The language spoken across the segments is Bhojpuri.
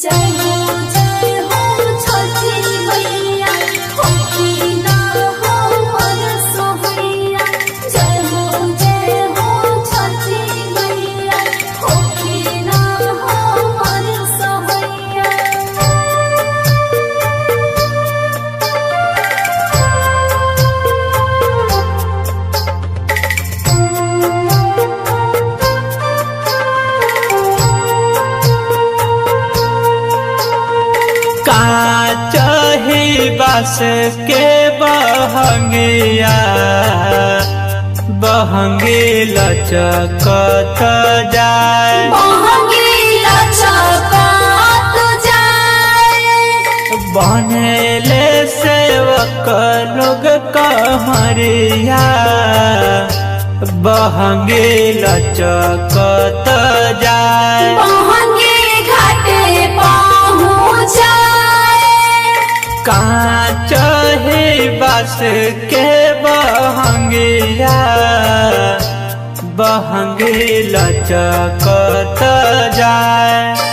जय हो छठी मैया होकी ना हो मन सोहैया। जय हो छठी मैया होकी ना हो मन सोहैया। चाहे बस के बहंगिया बहंगी लचकत जाए बनेले सेवक लोग कहरिया बहंगी लचकत जाए चाहे बस के बहंगिया बहंगी लचकत जाए।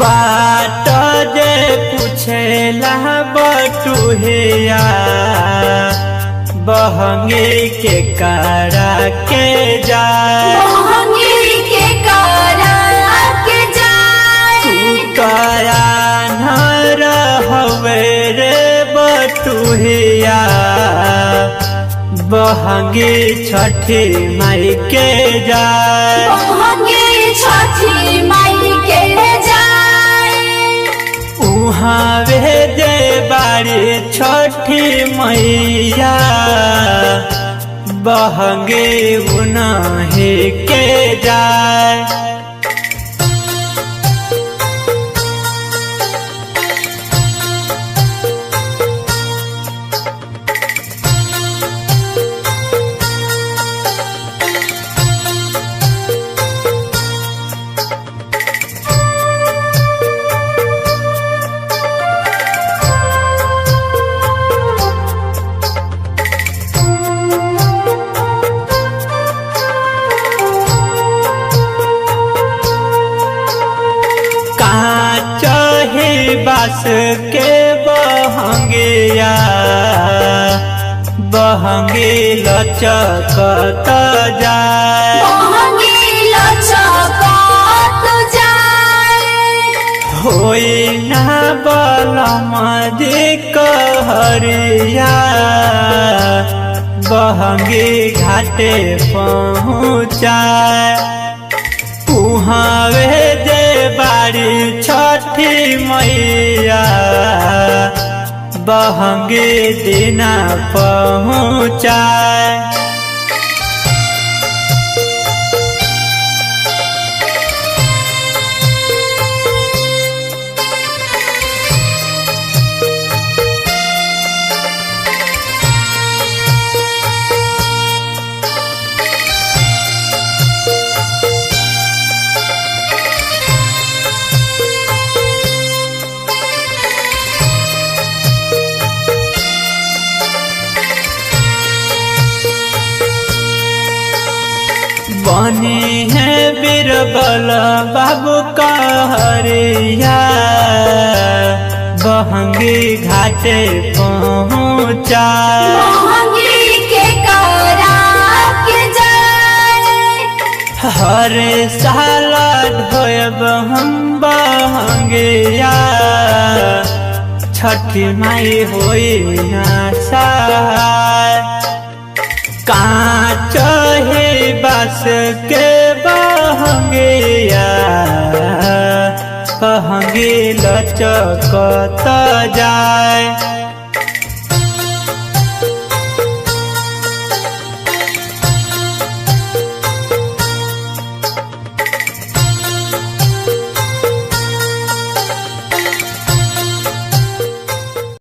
बाट जे पूछेला बटुहिया बहंगी के करा के जाए तू कया न रहवे रे बटुहिया बहंगी छठी माई के जाए उहावे दे बाड़ी छठी मैया बहंगी उन्हीं के जाए। बस के बहंगिया बहंगी लचकत जाए होई ना बलम जी कहरिया बहंगी घाटे पहुँचाए उहावे दे बाड़ी छठी मैया बहंगी दिना पहुँचाए। बनी है बीरबल बाबू कहरिया बहंगी घाटे पहुँचा हर साल धोयब हम बहंगिया छठी माई होई ना सहाय चाहे बस के बहंगिया बहंगी लचकत जाए।